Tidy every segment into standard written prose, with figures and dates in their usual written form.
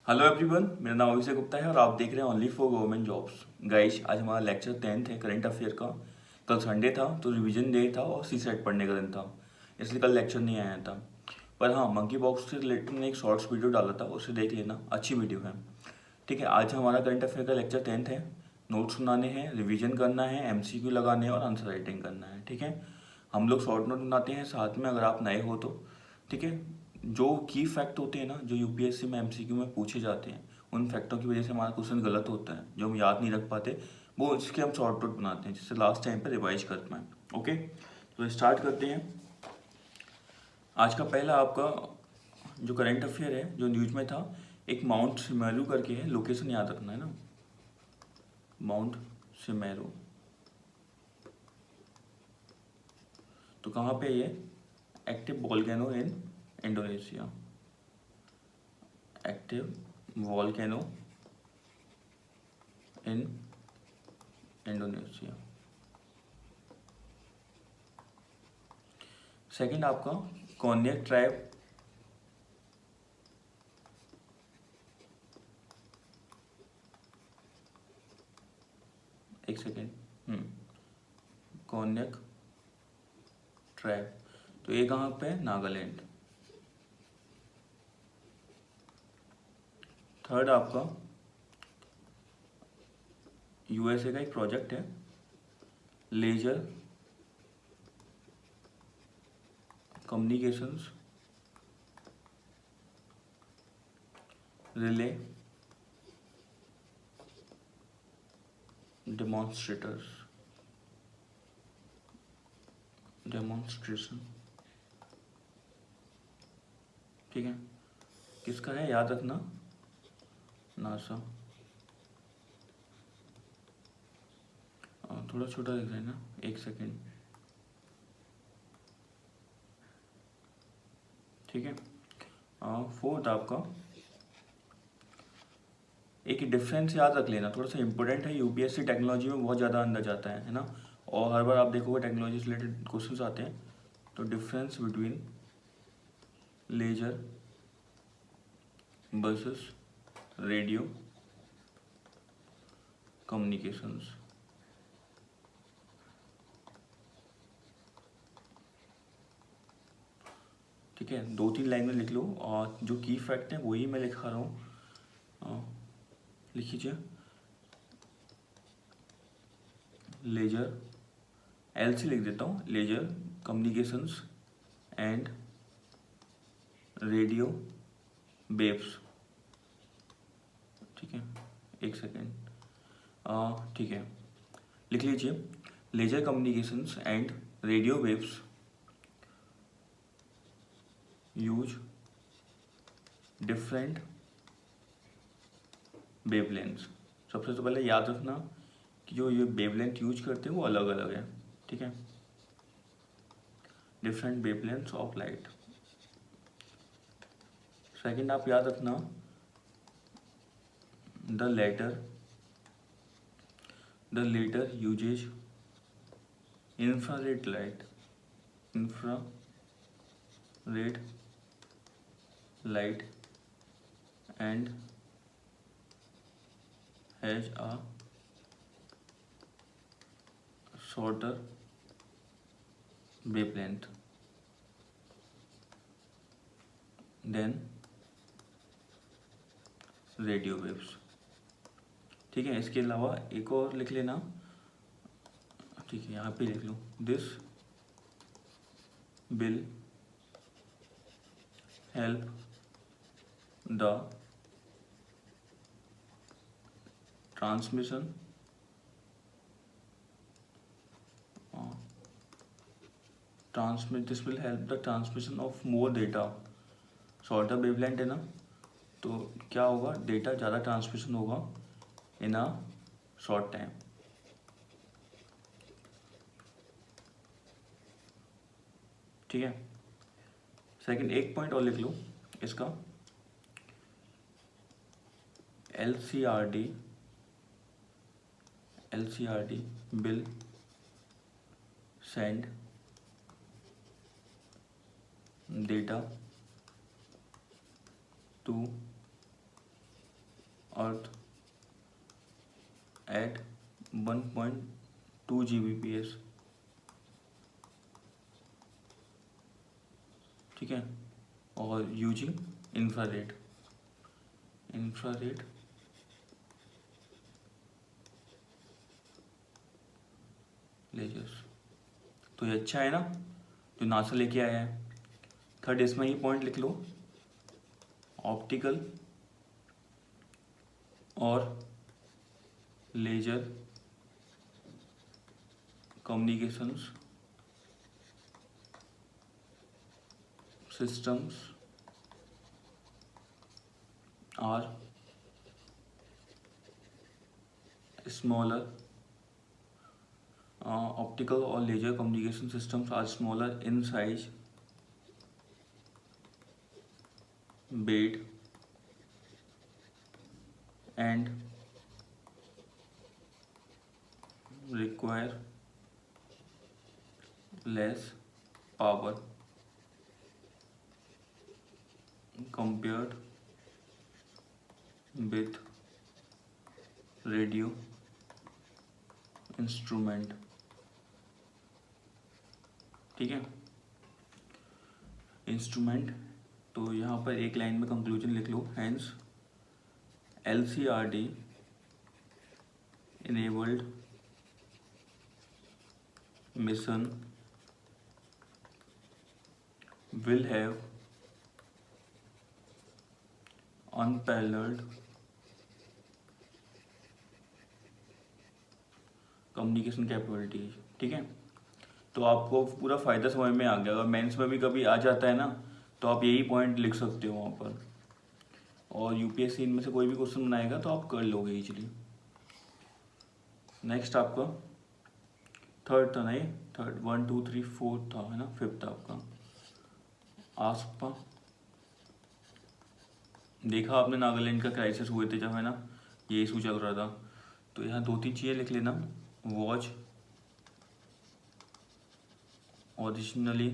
Hello everyone, मेरा नाम अभिषेक गुप्ता है और आप देख रहे हैं only for government jobs. Guys, आज हमारा लेक्चर 10th है करंट अफेयर का। कल संडे था तो रिवीजन डे था और सी सेट पढ़ने का दिन था, इसलिए कल लेक्चर नहीं आया था। पर हाँ, मंकी बॉक्स से रिलेटेड मैंने एक शॉर्ट्स वीडियो डाला था, उसे देख लेना, अच्छी वीडियो है। ठीक है, आज हमारा करंट अफेयर का लेक्चर 10th है। नोट्स सुनाने हैं, रिवीजन करना है, एमसीक्यू लगाने हैं और आंसर राइटिंग करना है। ठीक है, हम लोग शॉर्ट नोट बनाते हैं साथ में, अगर आप नए हो तो। ठीक है, जो की फैक्ट होते हैं ना, जो यूपीएससी में एमसीक्यू में पूछे जाते हैं, उन फैक्टों की वजह से हमारा क्वेश्चन गलत होता है, जो हम याद नहीं रख पाते, वो इसके हम शॉर्ट नोट बनाते हैं जिससे लास्ट टाइम पे रिवाइज कर पाएँ। ओके, तो स्टार्ट करते हैं। आज का पहला आपका जो करंट अफेयर है, जो न्यूज में था, एक माउंट सिमेरू करके है, लोकेशन याद रखना है ना, माउंट सिमेरू। तो कहाँ पे ये? Active volcano in Indonesia. Active volcano in Indonesia. Second आपका कॉन्यक ट्राइब, एक सेकेंड, कॉन्यक ट्राइब, तो ये कहाँ पे है? नागालैंड। थर्ड आपका यूएसए का एक प्रोजेक्ट है, लेजर कम्युनिकेशंस रिले डेमोन्स्ट्रेशन। ठीक है, किसका है याद रखना, नासा। थोड़ा छोटा दिख रहा है ना, एक सेकेंड। ठीक है, फोर्थ आपका एक डिफरेंस याद रख लेना, थोड़ा सा इंपॉर्टेंट है, यूपीएससी टेक्नोलॉजी में बहुत ज़्यादा अंदर जाता है ना, और हर बार आप देखोगे टेक्नोलॉजी से रिलेटेड क्वेश्चंस आते हैं। तो difference between laser versus radio communications. ठीक है, 2-3 लाइन में लिख लो, और जो की फैक्ट है वही मैं लिखा रहा हूँ, लिख लीजिए। लेजर, एल से लिख देता हूँ, laser communications and radio waves. ठीक है, एक सेकेंड, ठीक है, लिख लीजिए। Laser communications and radio waves use different wavelengths. सबसे तो पहले याद रखना कि जो ये वेवलेंथ यूज करते हैं वो अलग अलग है। ठीक है, different wavelengths of light. Second आप याद रखना, the latter uses infrared light, infrared light and has a shorter wavelength than radio waves. ठीक है, इसके अलावा एक और लिख लेना। ठीक है, यहाँ पे लिख लो, this will help the transmission this will help the transmission of more data. Shorter wavelength है ना, तो क्या होगा, डेटा ज़्यादा ट्रांसमिशन होगा इन अ शॉर्ट टाइम। ठीक है, सेकंड एक पॉइंट और लिख लो इसका, LCRD will send data to earth at 1.2 Gbps, ठीक है। और यूजिंग इंफ्रारेड लेजर्स। तो ये अच्छा है ना, जो नासा लेके आया है। थर्ड इसमें ही पॉइंट लिख लो, ऑप्टिकल और laser communications systems are smaller, optical or laser communication systems are smaller in size, weight and require less power compared with radio instrument, ठीक है। इंस्ट्रूमेंट, तो यहाँ पर एक लाइन में कंक्लूजन लिख लो, hence LCRD enabled mission will have unparalleled communication capabilities, ठीक है। तो आपको पूरा फ़ायदा समझ में आ गया। अगर मेंस में भी कभी आ जाता है ना, तो आप यही पॉइंट लिख सकते हो वहाँ पर, और यूपीएससी इनमें से कोई भी क्वेश्चन बनाएगा तो आप कर लोगे इजीली। नेक्स्ट आपका थर्ड था, नहीं थर्ड 1 2 3 4 था, है ना। फिफ्थ आपका आसपा। देखा आपने नागालैंड का क्राइसिस हुए थे जब, है ना, ये इशू चल रहा था। तो यहाँ 2-3 चीज़ें लिख लेना, watch originally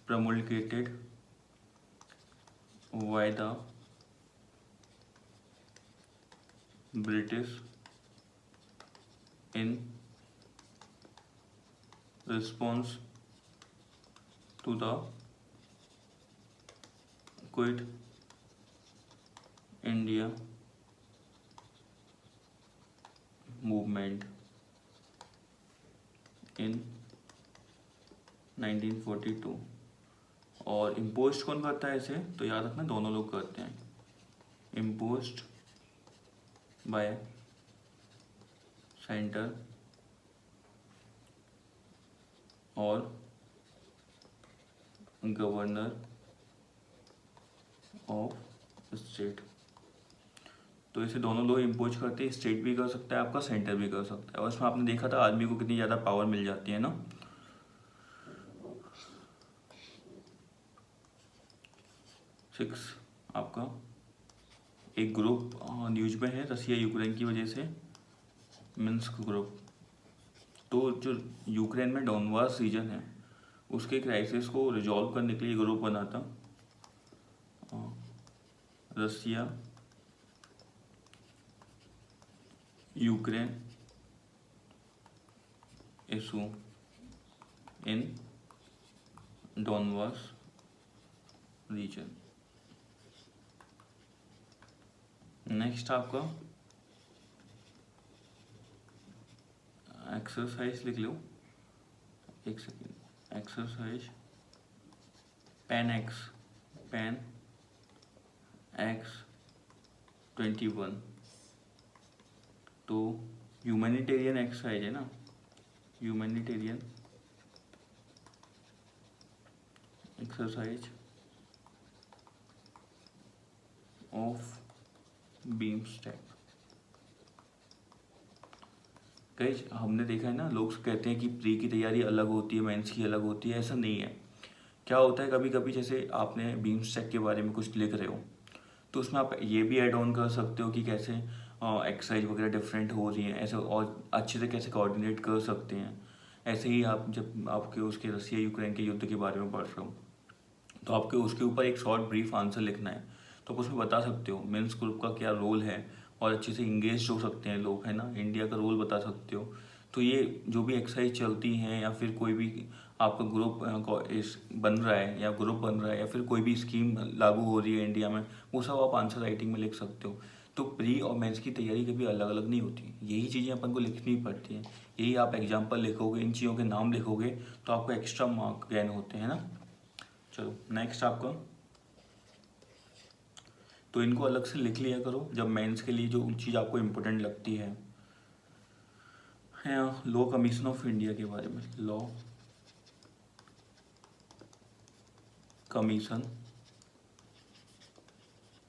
promulgated by the British in response to the Quit India movement in 1942। और इम्पोस्ट कौन करता है इसे, तो याद रखना दोनों लोग करते हैं, इम्पोस्ट बाय सेंटर और गवर्नर ऑफ स्टेट। तो इसे दोनों लोग इम्पोज करते हैं, स्टेट भी कर सकता है आपका, सेंटर भी कर सकता है। और इसमें आपने देखा था आदमी को कितनी ज़्यादा पावर मिल जाती है ना। सिक्स आपका एक ग्रुप न्यूज में है, रसिया यूक्रेन की वजह से, मिन्स्क ग्रुप। तो जो यूक्रेन में डोनबास रीजन है उसके क्राइसिस को रिजॉल्व करने के लिए ग्रुप बना था, Russia Ukraine issue in Donbas region. Next आपका एक्सरसाइज लिख लो, एक सेकेंड। Exercise pen x 21। तो ह्यूमैनिटेरियन एक्सरसाइज है ना, humanitarian exercise of BIMSTEC. Guys हमने देखा है ना, लोग कहते हैं कि प्री की तैयारी अलग होती है, मेंस की अलग होती है। ऐसा नहीं है। क्या होता है, कभी कभी जैसे आपने बीमस्टेक के बारे में कुछ लिख रहे हो तो उसमें आप ये भी ऐड ऑन कर सकते हो कि कैसे एक्सरसाइज वगैरह डिफरेंट हो रही हैं, ऐसे और अच्छे से कैसे कोऑर्डिनेट कर सकते हैं। ऐसे ही आप जब आपके उसके रसिया यूक्रेन के युद्ध के बारे में पढ़ रहे हो तो आपके उसके ऊपर एक शॉर्ट ब्रीफ आंसर लिखना है। तो आप उसमें बता सकते हो मेंस ग्रुप का क्या रोल है, और अच्छे से इंगेज हो सकते हैं लोग, है ना, इंडिया का रोल बता सकते हो। तो ये जो भी एक्सरसाइज चलती हैं या फिर कोई भी आपका ग्रुप बन रहा है या ग्रुप बन रहा है या फिर कोई भी स्कीम लागू हो रही है इंडिया में, वो सब आप आंसर राइटिंग में लिख सकते हो। तो प्री और मेंस की तैयारी कभी अलग अलग नहीं होती, यही चीज़ें अपन को लिखनी पड़ती हैं। यही आप एग्जाम्पल लिखोगे, इन चीज़ों के नाम लिखोगे, तो आपको एक्स्ट्रा मार्क गेन होते हैं ना। चलो नेक्स्ट आपका, तो इनको अलग से लिख लिया करो जब मेंस के लिए जो चीज़ आपको इम्पोर्टेंट लगती है। लॉ कमीशन ऑफ इंडिया के बारे में, लॉ कमीशन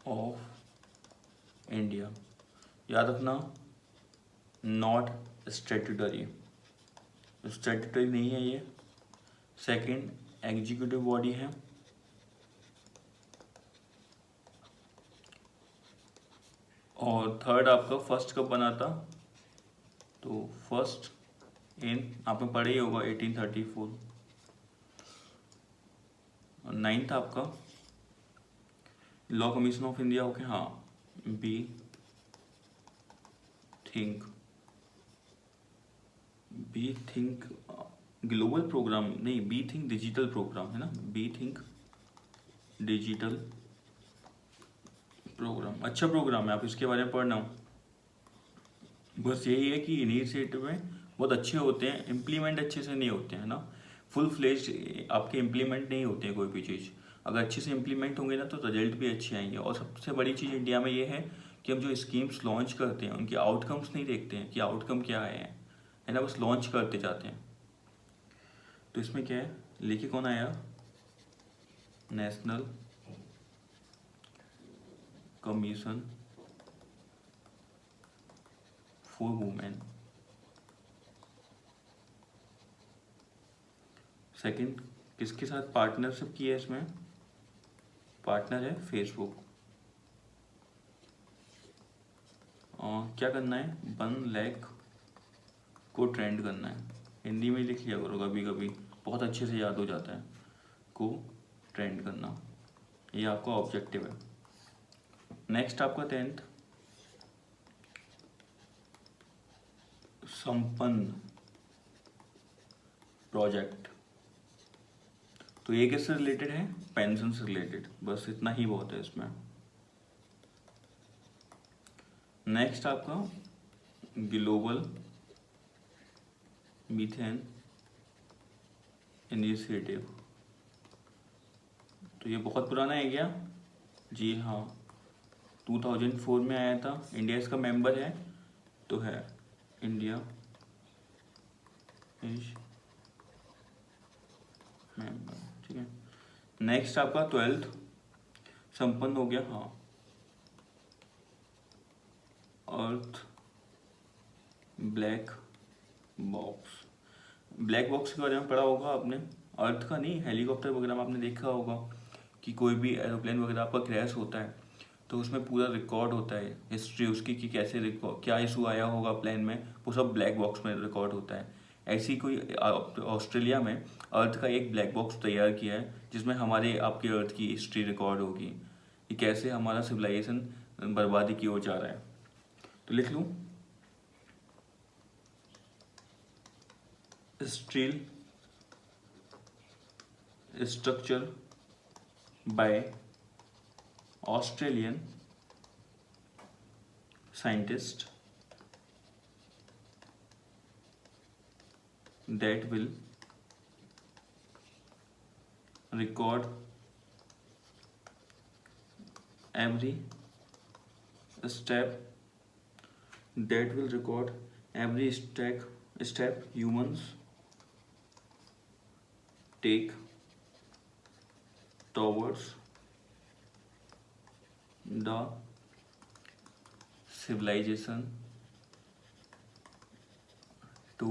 ऑफ इंडिया, याद रखना नॉट स्टैट्यूटरी, स्टैट्यूटरी नहीं है ये। सेकंड एग्जीक्यूटिव बॉडी है। और थर्ड आपका फर्स्ट कब बना था, तो फर्स्ट इन आपने पढ़ा ही होगा 1834। और नाइन्थ आपका law commission of India, okay हाँ, be think, be think global program नहीं, बी थिंक डिजिटल प्रोग्राम है ना, बी थिंक डिजिटल प्रोग्राम, अच्छा प्रोग्राम है, आप इसके बारे में पढ़ना। बस यही है कि इनिशिएटिव में बहुत अच्छे होते हैं, इम्प्लीमेंट अच्छे से नहीं होते हैं ना, फुल फ्लेज आपके इम्प्लीमेंट नहीं होते हैं कोई भी चीज़। अगर अच्छे से इम्प्लीमेंट होंगे ना तो रिजल्ट भी अच्छे आएंगे। और सबसे बड़ी चीज़ इंडिया में ये है कि हम जो स्कीम्स लॉन्च करते हैं उनके आउटकम्स नहीं देखते हैं कि आउटकम क्या आए हैं, है ना, बस लॉन्च करते जाते हैं। तो इसमें क्या है, लेके कौन आया, national commission for women. Second किसके साथ पार्टनरशिप की है, इसमें पार्टनर है फेसबुक। क्या करना है, 1 लाख को ट्रेंड करना है, हिंदी में लिख लिया करो, कभी कभी बहुत अच्छे से याद हो जाता है, को ट्रेंड करना, ये आपका ऑब्जेक्टिव है। नेक्स्ट आपका 10th संपन्न प्रोजेक्ट। तो ये किससे रिलेटेड है, पेंशन से रिलेटेड, बस इतना ही बहुत है इसमें। नेक्स्ट आपका ग्लोबल मीथेन इनिशिएटिव। तो ये बहुत पुराना है क्या, जी हाँ, 2004 में आया था, इंडिया इसका मेंबर है, तो है इंडिया इज मेंबर, ठीक है। नेक्स्ट आपका 12th संपन्न हो गया, हाँ, अर्थ ब्लैक बॉक्स। ब्लैक बॉक्स के बारे में पढ़ा होगा आपने, अर्थ का नहीं, हेलीकॉप्टर वगैरह में आपने देखा होगा कि कोई भी एरोप्लेन वगैरह आपका क्रैश होता है तो उसमें पूरा रिकॉर्ड होता है, हिस्ट्री उसकी कि कैसे रिकॉर्ड, क्या इशू आया होगा प्लेन में, वो सब ब्लैक बॉक्स में रिकॉर्ड होता है। ऐसी कोई ऑस्ट्रेलिया में अर्थ का एक ब्लैक बॉक्स तैयार किया है जिसमें हमारे आपके अर्थ की हिस्ट्री रिकॉर्ड होगी कि कैसे हमारा सिविलाइजेशन बर्बादी की ओर जा रहा है। तो लिख लूँ, steel structure by Australian scientist that will record every step, that will record every step humans take towards the civilization to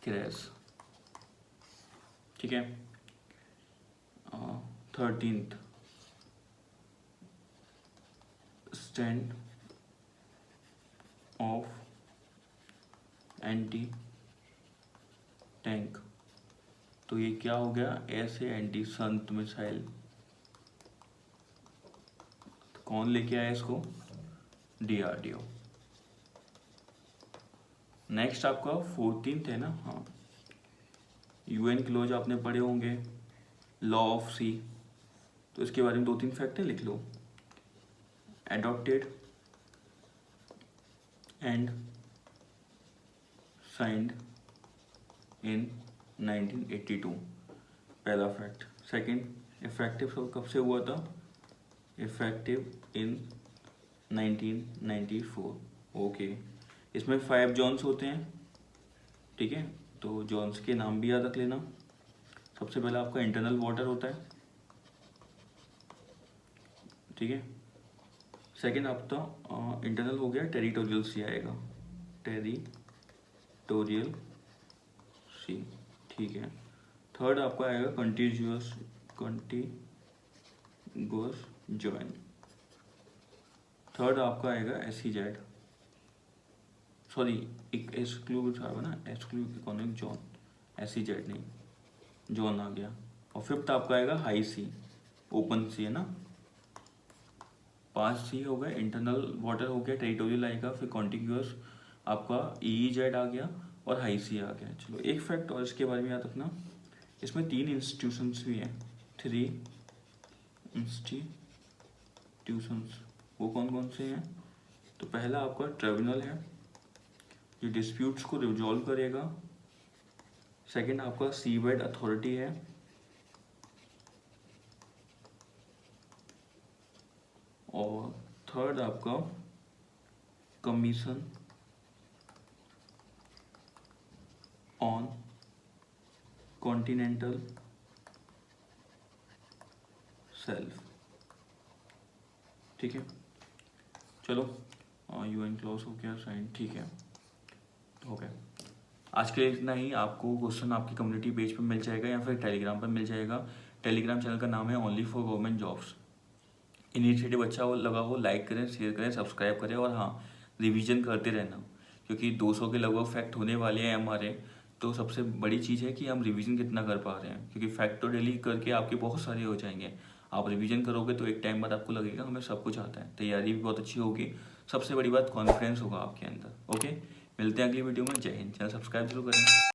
crash, ठीक है। 13th stand of anti tank. तो ये क्या हो गया, S A anti Sant missile. तो कौन लेके आया इसको, DRDO। नेक्स्ट आपका 14th है ना, हाँ, UN क्लोज आपने पढ़े होंगे, लॉ ऑफ सी। तो इसके बारे में 2-3 फैक्ट है, लिख लो। एडॉप्टेड एंड साइंड इन 1982, पहला फैक्ट। सेकंड, इफेक्टिव कब से हुआ था, इफेक्टिव इन 1994। ओके, इसमें 5 जॉन्स होते हैं, ठीक है, तो जॉन्स के नाम भी याद रख लेना। सबसे पहला आपका इंटरनल वाटर होता है, ठीक है। सेकंड आपका इंटरनल हो गया, टेरिटोरियल सी आएगा, टेरिटोरियल सी, ठीक है। थर्ड आपका आएगा कंटिन्यूअस जॉइन। थर्ड आपका आएगा एसीजेड, सॉरी एक एक्सक्लूड था ना, एक्सक्लूड इकोनॉमिक जोन, एसीजेड नहीं, जोन आ गया। और फिफ्थ आपका आएगा हाई सी, ओपन सी है ना। 5 सी हो गए, इंटरनल वाटर हो गया, टेरिटोरियल आएगा, फिर कॉन्टिग्यूअस आपका EEZ आ गया और हाई सी आ गया। चलो एक फैक्ट और इसके बारे में याद रखना, इसमें 3 इंस्टीट्यूशंस भी हैं, 3 इंस्टीट्यूशंस। वो कौन कौन से हैं, तो पहला आपका ट्रिब्यूनल है, जो डिस्प्यूट्स को रिजॉल्व करेगा। सेकंड आपका सीबेड अथॉरिटी है, और थर्ड आपका कमीशन ऑन कॉन्टिनेंटल सेल्फ, ठीक है। चलो UN क्लोज हो गया, साइन, ठीक है, हो गया। आज के लिए इतना ही। आपको क्वेश्चन आपकी कम्युनिटी पेज पर मिल जाएगा या फिर टेलीग्राम पर मिल जाएगा। टेलीग्राम चैनल का नाम है only for government jobs. Initiative अच्छा हो, लगा हो, लाइक करें, शेयर करें, सब्सक्राइब करें, और हाँ, रिवीजन करते रहना, क्योंकि 200 के लगभग फैक्ट होने वाले हैं हमारे। तो सबसे बड़ी चीज़ है कि हम रिवीजन कितना कर पा रहे हैं, क्योंकि फैक्ट तो डेली करके आपके बहुत सारे हो जाएंगे। आप रिवीजन करोगे तो एक टाइम बाद आपको लगेगा हमें सब कुछ आता है, तैयारी भी बहुत अच्छी होगी, सबसे बड़ी बात कॉन्फिडेंस होगा आपके अंदर। ओके, मिलते हैं अगली वीडियो में। जय हिंद। चैनल सब्सक्राइब जरूर करें।